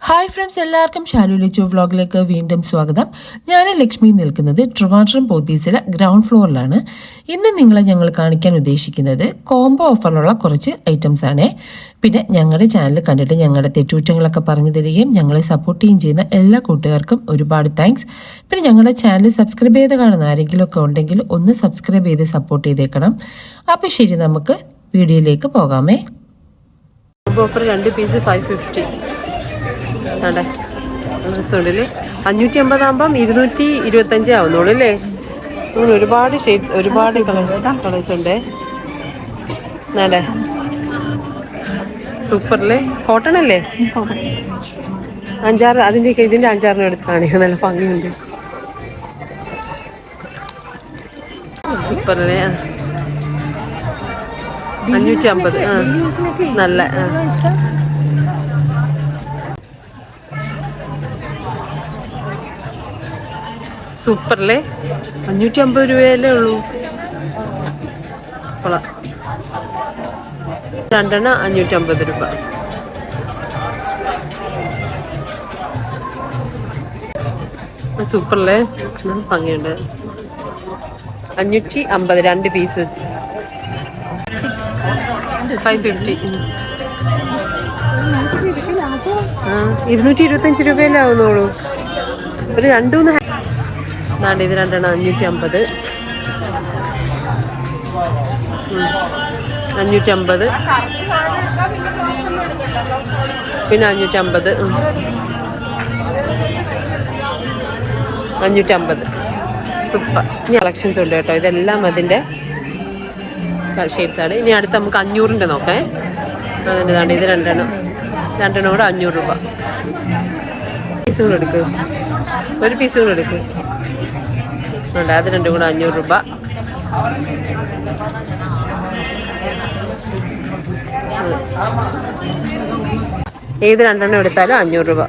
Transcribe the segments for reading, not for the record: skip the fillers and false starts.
Hi friends, എല്ലാവർക്കും ഷാലു ലിച്ചു വ്ളോഗിലേക്ക് വീണ്ടും സ്വാഗതം. ഞാൻ ലക്ഷ്മി നിൽക്കുന്നത് ട്രിവാൻഡ്രം പോത്തീസിലെ ഗ്രൗണ്ട് ഫ്ലോറിലാണ്. ഇന്ന് നിങ്ങളെ ഞങ്ങൾ കാണിക്കാൻ ഉദ്ദേശിക്കുന്നത് കോംബോ ഓഫറിലുള്ള കുറച്ച് ഐറ്റംസ് ആണ്. പിന്നെ ഞങ്ങളുടെ ചാനൽ കണ്ടിട്ട് ഞങ്ങളുടെ തെറ്റുകുറ്റങ്ങളൊക്കെ പറഞ്ഞു തരികയും ഞങ്ങളെ സപ്പോർട്ട് ചെയ്യുകയും ചെയ്യുന്ന എല്ലാ കൂട്ടുകാർക്കും ഒരുപാട് താങ്ക്സ്. പിന്നെ ഞങ്ങളുടെ ചാനൽ സബ്സ്ക്രൈബ് ചെയ്ത് കാണുന്ന ആരെങ്കിലും ഒക്കെ ഉണ്ടെങ്കിൽ ഒന്ന് സബ്സ്ക്രൈബ് ചെയ്ത് സപ്പോർട്ട് ചെയ്തേക്കണം. അപ്പോൾ ശരി, നമുക്ക് വീഡിയോയിലേക്ക് പോകാമേ. Offer 2 piece 550. അതെ, ഡ്രസ്സുണ്ടിൽ 550 ആകുമ്പം 225 ആവുന്നുള്ളൂ അല്ലേ? അങ്ങനെ ഒരുപാട് ഷെയ്ഡ്സ്, ഒരുപാട് കളേഴ്സ് ഉണ്ട്. അതെ, സൂപ്പറില് കോട്ടൺ അല്ലേ? 5-6 ഇതിൻ്റെ 5-6 എടുത്ത് കാണിക്കും, നല്ല ഭംഗിയുണ്ട്. സൂപ്പറില് 550. നല്ല സൂപ്പറിലെ 550 രൂപയല്ലേ ഉള്ളൂ. കൊള്ളാം. 2 550 രൂപ. സൂപ്പറിലെ ഭംഗിയുണ്ട്. 550 2 പീസ് 550. 225 രൂപയല്ലേ ആവുന്നുള്ളൂ. ഒരു 2-3 ഇത് 2 550. 550 പിന്നെ 550 550. സൂപ്പർ. ഇനി കളക്ഷൻസ് ഉണ്ട് കേട്ടോ. ഇതെല്ലാം അതിൻ്റെ ഷെയ്ഡ്സാണ്. ഇനി അടുത്ത് നമുക്ക് 500-ൻ്റെ നോക്കേ. അതിൻ്റെ ഇതാണ്. ഇത് 2 കൂടെ 500 രൂപ. പീസ് കൂടെ എടുക്കുക, ഒരു പീസ് കൂടെ എടുക്കുക. ഉണ്ട്, അത് 2 കൂടെ 500 രൂപ. ഏത് 2 എടുത്താലും 500 രൂപ.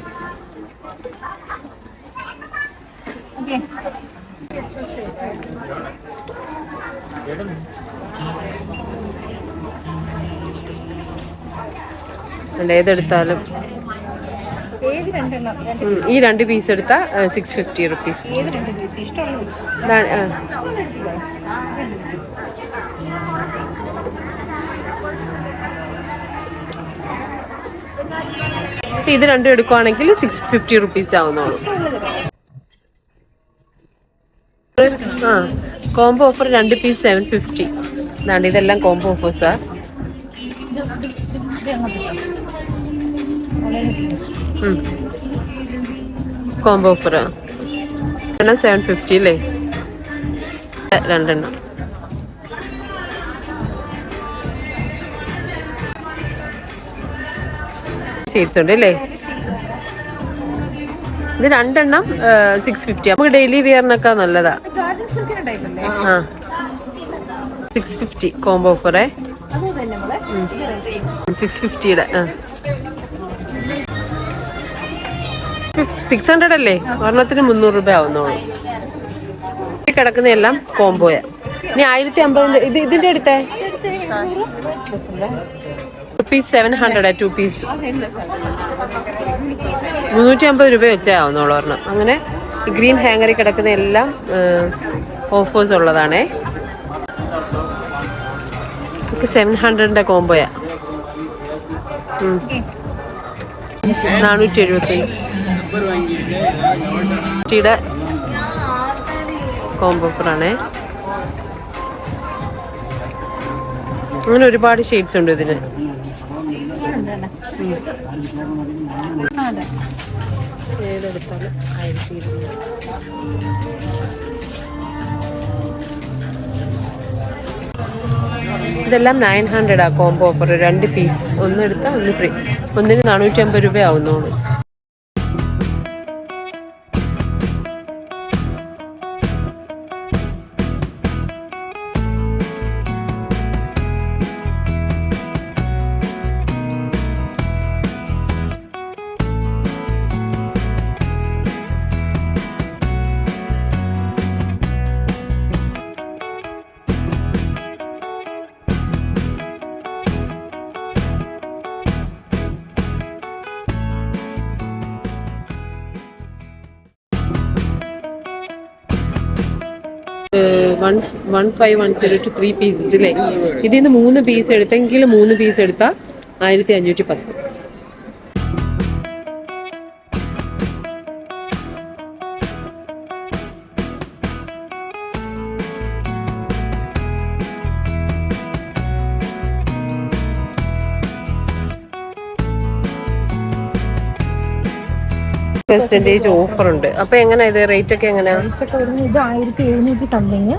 ഏതെടുത്താലും ഈ 2 പീസ് എടുത്താൽ 650 റുപ്പീസ്. ഇത് 2 എടുക്കുവാണെങ്കിൽ 650 റുപ്പീസ് ആവുന്നുള്ളൂ. Combo offer 2 piece 750. ഇതാണ്, ഇതെല്ലാം കോംബോ ഓഫേഴ്സാ. കോംബോ ഓഫർ 750 അല്ലേ? 2 ഷെയ്ഡ്സ് ഉണ്ട് അല്ലേ? ഇത് 2 650. നമുക്ക് ഡെയിലി വെയറിനൊക്കെ നല്ലതാ. 650 കോംബോ ഓഫറേ. 650യുടെ 600 അല്ലേ? ഒരെണ്ണത്തിന് 300 രൂപ ആവുന്നുള്ളൂ. കിടക്കുന്ന എല്ലാം കോംബോയാ. ഇനി 1050 ഇതിന്റെ അടുത്തേ റുപ്പീസ് 700 2 പീസ് 350 രൂപ വെച്ചേ ആവുന്നുള്ളൂ ഒരെണ്ണം. അങ്ങനെ ഗ്രീൻ ഹാങ്ങറിൽ കിടക്കുന്ന എല്ലാം ഓഫേഴ്സ് ഉള്ളതാണേ. 700-ൻ്റെ കോംബോയാ. 475 യുടെ കോംബോ ഓഫറാണേ. അങ്ങനെ ഒരുപാട് ഷെയ്ഡ്സ് ഉണ്ട് ഇതിന്. ഏതെടുത്താലും 1200. ഇതെല്ലാം 900 കോംബോ ഓഫർ. 2 പീസ്, ഒന്നെടുത്താൽ 1 ഫ്രീ. ഒന്നിന് 450 രൂപ ആവുന്നുള്ളൂ. 1510 to 3 pieces ഇല്ലേ? ഇതിൽ നിന്ന് 3 പീസ് എടുത്തെങ്കിൽ 3 പീസ് എടുത്താൽ 1510. പെർസെന്റേജ് ഓഫർ ഉണ്ട്. അപ്പൊ എങ്ങനെയാ ഇത് റേറ്റ് ഒക്കെ എങ്ങനെയാ? റേറ്റ് ഒക്കെ വരുന്നത് ഇത് 1700 സംതിങ്.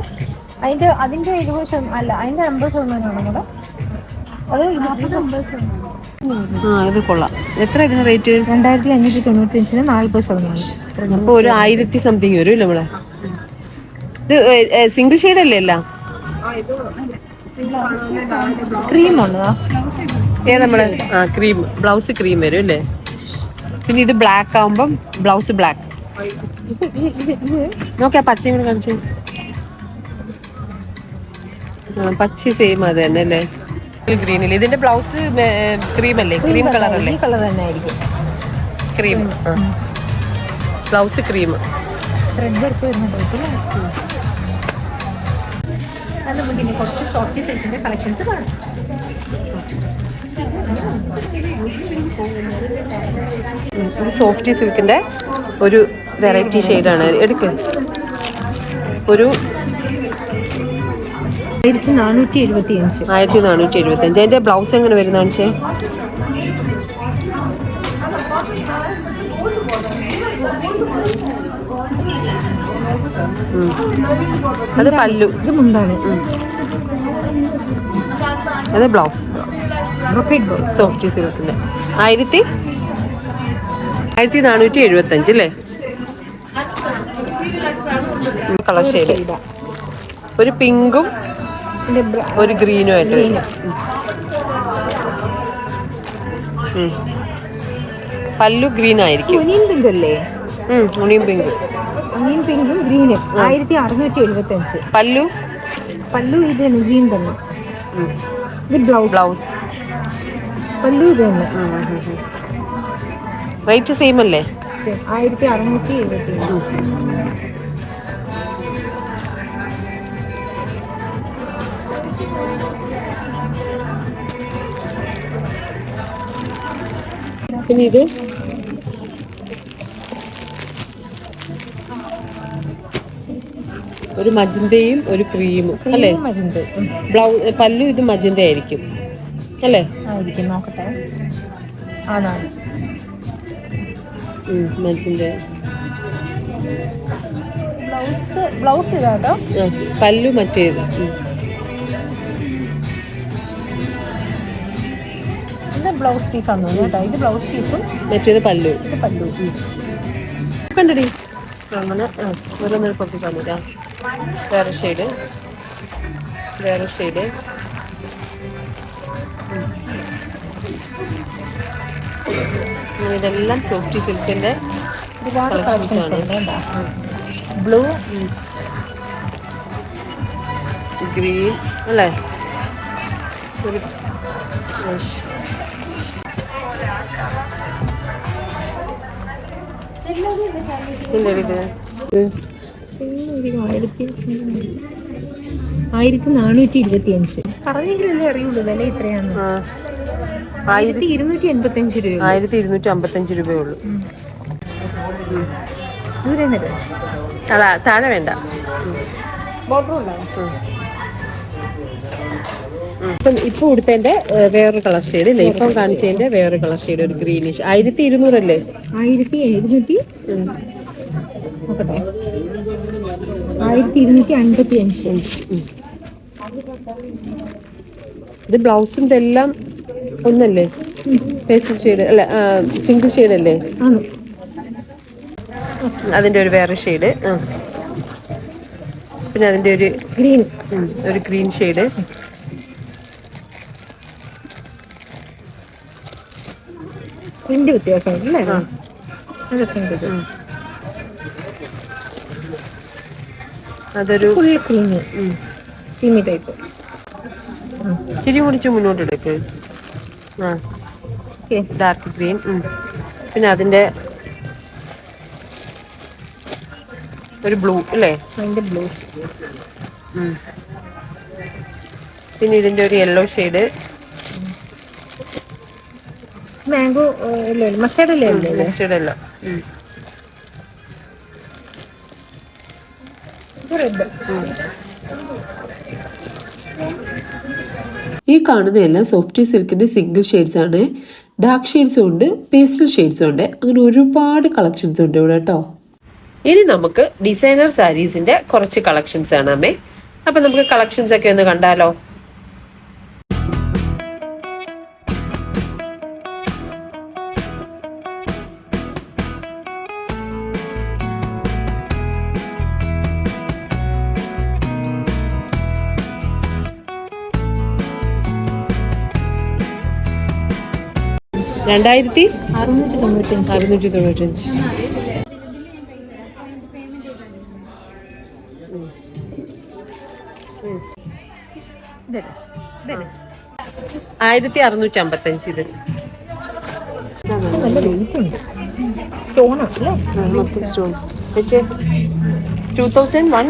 അതിന്റെ 70% അല്ല, അതിന്റെ 50% കൂടെ അത് 50%. ഇത് കൊള്ളാം. എത്ര ഇതിന് റേറ്റ്? 2595 40%. അപ്പൊ ഒരു 1000 സംതിങ് വരും ഇല്ല നമ്മളെ. ഇത് സിംഗിൾ ഷെയ്ഡ് അല്ലേ എല്ലാം? ക്രീം ഉള്ളതാ? നമ്മളെ ക്രീം ബ്ലൗസ് ക്രീം വരും അല്ലേ? പിന്നെ ഇത് ബ്ലാക്ക് ആവുമ്പം ബ്ലൗസ് ബ്ലാക്ക്. നോക്കിയാ പച്ചയും കൂടെ കാണിച്ചു. പച്ച സെയിം അത് തന്നെ അല്ലേ? ഗ്രീനിൽ ഇതിന്റെ ബ്ലൗസ് ക്രീം അല്ലേ? ക്രീം കളർ അല്ലേ? ഈ കളർ തന്നെ ആയിരിക്കും. Cream blouse cream. Red work വരുന്ന ടൈപ്പിൽ. അത് നമുക്ക് ഇനി കുറച്ച് സോഫ്റ്റ് സെറ്റിന്റെ കളക്ഷൻസ് കാണാം. ഇത് സോഫ്റ്റ് സിൽക്കിന്റെ ഒരു വെറൈറ്റി ഷെയ്ഡാണ്. എടുക്ക്. ഒരു 1475. 1475. അതിന്റെ ബ്ലൗസ് എങ്ങനെ വരുന്ന കാണിച്ചേ? അത് പല്ലു. ഇത് മുണ്ടാണ്. അത് ബ്ലൗസ് സോഫ്റ്റ് സിൽക്കിന്റെ 1475 അല്ലേ? കളർ ഷെയ്ഡ് ഒരു പിങ്കും ഒരു ഗ്രീനും ആയിട്ട് വരും. പല്ലു ഗ്രീൻ ആയിരിക്കും. ഒനിയൻ പിങ്ക് അല്ലേ? Onion pink. ഒനിയൻ പിങ്കും ഗ്രീനും 1675. പല്ലു ഇത് തന്നെ ഗ്രീൻ തന്നെ. ഇത് ബ്ലൗസ് പല്ലു ഇത് തന്നെ. റേറ്റ് സെയിം അല്ലേ? 1675. പിന്നെ ഇത് ഒരു മജന്തയും ഒരു ക്രീമും അല്ലേ? ബ്ലൗസ് പല്ലു ഇത് മജന്ത ആയിരിക്കും അല്ലേ? ആയിരിക്കും. നോക്കട്ടെ. മജന്ത ബ്ലൗസ് ഇതാട്ടോ. പല്ലു മറ്റേത്. ഇത് ബ്ലൗസ് പീസ് ആണെന്ന് തോന്നുന്നു കേട്ടോ. ഇത് ബ്ലൗസ് പീസും മറ്റേത് പല്ലു. ഇത് പല്ലു. കണ്ടടി അങ്ങനെ ഓരോന്നൊരു കൊപ്പി പറഞ്ഞുതരാം. വേറെ ഷെയ്ഡ് ഇതെല്ലാം സോഫ്റ്റ് സിൽക്കിന്റെ കളക്ഷൻസ് ആണ്. ബ്ലൂ ഗ്രീൻ അല്ലേ? ഒരു ഇത് 1425. പറഞ്ഞെങ്കിലല്ലേ അറിയുള്ളൂ വില ഇത്രയാണ്. 1285 രൂപ. 1255 രൂപയേ ഉള്ളൂ. ദൂരെ അതാ താഴെ വേണ്ട. ഇപ്പൊ കൊടുത്തതിന്റെ വേറൊരു കളർ ഷെയ്ഡ് ഇല്ലേ? ഇപ്പം കാണിച്ചതിന്റെ വേറൊരു കളർ ഷെയ്ഡ് ഒരു ഗ്രീനിഷ്. 1200 അല്ലേ? 1700. 1255. ഇത് ബ്ലൗസും ഇതെല്ലാം ഒന്നല്ലേ? പേസ്റ്റൽ ഷെയ്ഡ് അല്ല, പിങ്ക് ഷെയ്ഡ് അല്ലേ? അതിന്റെ ഒരു വേറെ ഷെയ്ഡ്. പിന്നെ അതിന്റെ ഒരു ഗ്രീൻ ഷെയ്ഡ്. പ്രിന്റ് വ്യത്യാസമുണ്ടല്ലേ? അതൊരു ഫുൾ ക്രീമി ടൈപ്പ്. ചിരി മുടിച്ച് മുന്നോട്ട് എടുക്ക്. Dark green. പിന്നെ അതിന്റെ ഒരു ബ്ലൂ അല്ലേ? അതിന്റെ ബ്ലൂ പിന്നെ ഇതിൻ്റെ ഒരു യെല്ലോ ഷെയ്ഡ്, മാംഗോ ഇല്ല മസ്റ്റേർഡ് ഇല്ലേ മസ്റ്റേർഡ് യെല്ലോ. റെഡ്. ഈ കാണുന്നതെല്ലാം സോഫ്റ്റി സിൽക്കിന്റെ സിംഗിൾ ഷെയ്ഡ്സ് ആണ്. ഡാർക്ക് ഷെയ്ഡ്സും ഉണ്ട്, പേസ്റ്റൽ ഷെയ്ഡ്സും ഉണ്ട്. അങ്ങനെ ഒരുപാട് കളക്ഷൻസ് ഉണ്ട് ഇവിടെ കേട്ടോ. ഇനി നമുക്ക് ഡിസൈനർ സാരീസിന്റെ കുറച്ച് കളക്ഷൻസ് ആണ് അമ്മേ. അപ്പൊ നമുക്ക് കളക്ഷൻസ് ഒക്കെ ഒന്ന് കണ്ടാലോ. $2695. $1655 ഇത്. നല്ല വെയിറ്റ് ഉണ്ട്. സ്റ്റോണാ അല്ലേ? സ്റ്റോൺ 2001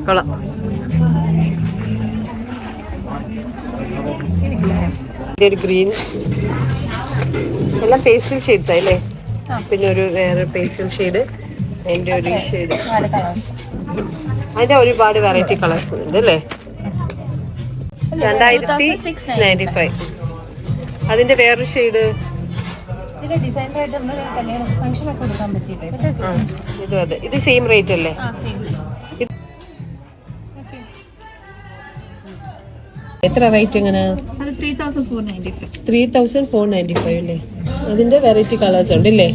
കൊള്ളാം. ഒരു ഗ്രീൻ, എല്ലാം പേസ്റ്റൽ ഷെയ്ഡ്സ് ആയില്ലേ. പിന്നെ ഒരു വേറെ പേസ്റ്റൽ ഷെയ്ഡ്, അതിൻ്റെ ഒരു ഷെയ്ഡ്, അതിൻ്റെ ഒരുപാട് വെറൈറ്റി കളേഴ്സ് ഉണ്ട് അല്ലേ. 2695. അതിൻ്റെ വേറൊരു ഷെയ്ഡ്, ഇതും അതെ. ഇത് സെയിം റേറ്റ് അല്ലേ? എത്ര റേറ്റ് എങ്ങനെ? 3495 അല്ലേ. അതിന്റെ വെറൈറ്റി കളേഴ്സ് ഉണ്ട് അല്ലേ?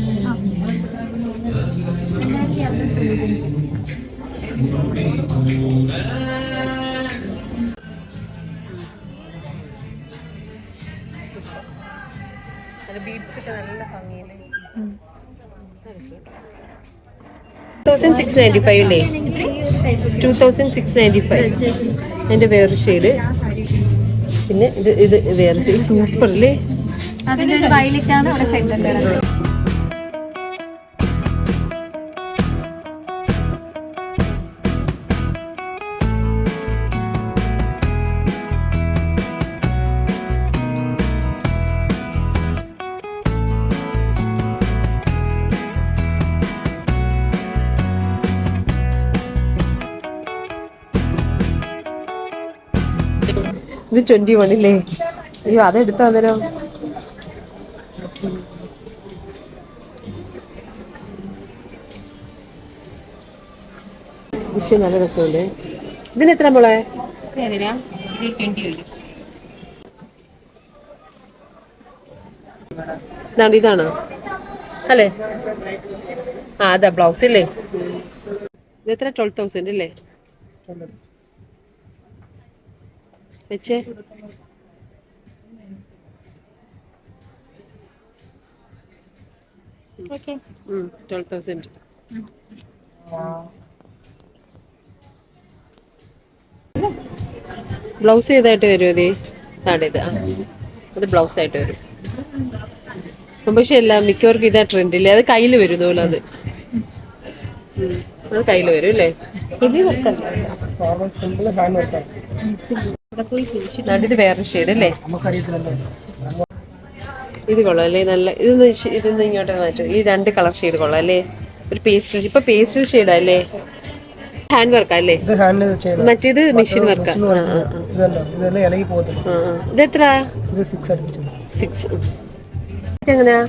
ബീഡ്സ് ഒക്കെ നല്ല ഭംഗിയില്ലേ. 2695 അല്ലേ? 2695. അതിന്റെ വേറൊരു ഷെയ്ഡ്, പിന്നെ ഇത് വേറെ ഷെയ്ഡ്. സൂപ്പർ അല്ലേ? അതിന്റെ ഒരു വയലറ്റ് ആണ് അവിടെ സെന്ററിൽ. ഇത് 21 അല്ലേ? അയ്യോ അതെടുത്തോ അന്നേരം. ദിശ നല്ല രസമുണ്ട്. ഇതിന് എത്ര മോളെ? ഇതാണോ അല്ലേ? ആ അതാ ബ്ലൗസ് അല്ലേ? ഇതെത്ര? 12,000 അല്ലേ? വെച്ചേ. 12,000. ബ്ലൗസ് ഏതായിട്ട് വരും? ഇത് അത് ബ്ലൗസ് ആയിട്ട് വരും. പക്ഷെ എല്ലാം മിക്കവർക്കും ഇതാ ട്രെൻഡ് ഇല്ലേ? അത് കയ്യിൽ വരുന്നു പോലെ. അത് കയ്യിൽ വരും അല്ലേ? ഇത് വേറെ ഷെയ്ഡ് അല്ലേ? ഇത് കൊള്ളാം അല്ലേ? നല്ല ഇതൊന്ന് ഇങ്ങോട്ട് മാറ്റും. ഈ രണ്ട് കളർ ഷെയ്ഡ് കൊള്ളാം അല്ലേ? ഒരു പേസ്റ്റൽ, ഇപ്പൊ പേസ്റ്റൽ ഷെയ്ഡാ അല്ലേ? ഹാൻഡ് വർക്കാ അല്ലേ? മറ്റേത് മെഷീൻ വർക്കാ. ഇതെത്ര? 6. എങ്ങനെയാ?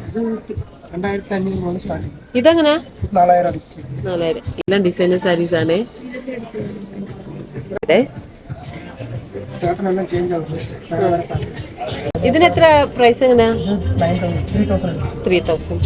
ഇതെങ്ങനെയാ? 4000. എല്ലാം ഡിസൈനർ സാരീസ് ആണ്. ഇതിനെത്ര പ്രൈസ്? എങ്ങനെയാ? 3000.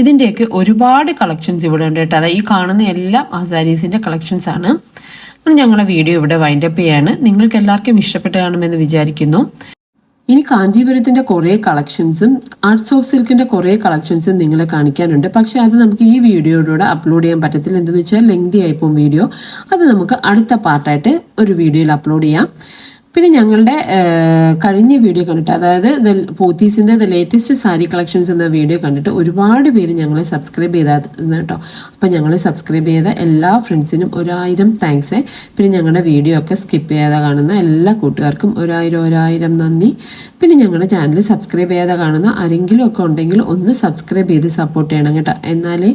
ഇതിൻ്റെയൊക്കെ ഒരുപാട് കളക്ഷൻസ് ഇവിടെ ഉണ്ട് കേട്ടോ. ഈ കാണുന്ന എല്ലാം ആ സാരീസിൻ്റെ കളക്ഷൻസ് ആണ്. ഞങ്ങളുടെ വീഡിയോ ഇവിടെ വൈൻഡപ്പ് ചെയ്യാണ്. നിങ്ങൾക്ക് എല്ലാവർക്കും ഇഷ്ടപ്പെട്ട് കാണുമെന്ന് വിചാരിക്കുന്നു. ഇനി കാഞ്ചീപുരത്തിന്റെ കുറേ കളക്ഷൻസും ആർട്സ് ഓഫ് സിൽക്കിന്റെ കുറേ കളക്ഷൻസും നിങ്ങളെ കാണിക്കാനുണ്ട്. പക്ഷെ അത് നമുക്ക് ഈ വീഡിയോയിലൂടെ അപ്ലോഡ് ചെയ്യാൻ പറ്റത്തില്ല. എന്തെന്ന് വെച്ചാൽ ലെങ്തി ആയിപ്പോൾ വീഡിയോ. അത് നമുക്ക് അടുത്ത പാർട്ടായിട്ട് ഒരു വീഡിയോയിൽ അപ്ലോഡ് ചെയ്യാം. പിന്നെ ഞങ്ങളുടെ കഴിഞ്ഞ വീഡിയോ കണ്ടിട്ട്, അതായത് പോത്തീസിന്റെ ലേറ്റസ്റ്റ് സാരി കളക്ഷൻസ് എന്ന വീഡിയോ കണ്ടിട്ട് ഒരുപാട് പേര് ഞങ്ങളെ സബ്സ്ക്രൈബ് ചെയ്തായിരുന്നു കേട്ടോ. അപ്പം ഞങ്ങളെ സബ്സ്ക്രൈബ് ചെയ്ത എല്ലാ ഫ്രണ്ട്സിനും 1000 താങ്ക്സ്. പിന്നെ ഞങ്ങളുടെ വീഡിയോ ഒക്കെ സ്കിപ്പ് ചെയ്യാതെ കാണുന്ന എല്ലാ കൂട്ടുകാർക്കും 1000 നന്ദി. പിന്നെ ഞങ്ങളുടെ ചാനൽ സബ്സ്ക്രൈബ് ചെയ്യാതെ കാണുന്ന ആരെങ്കിലും ഒക്കെ ഉണ്ടെങ്കിൽ ഒന്ന് സബ്സ്ക്രൈബ് ചെയ്ത് സപ്പോർട്ട് ചെയ്യണം കേട്ടോ. എന്നാലേ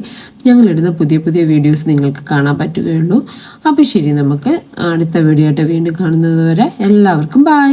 ഞങ്ങളിടുന്ന പുതിയ പുതിയ വീഡിയോസ് നിങ്ങൾക്ക് കാണാൻ പറ്റുകയുള്ളൂ. അപ്പോൾ ശരി, നമുക്ക് അടുത്ത വീഡിയോ ആയിട്ട് വീണ്ടും കാണുന്നത് വരെ എല്ലാവർക്കും ബൈ.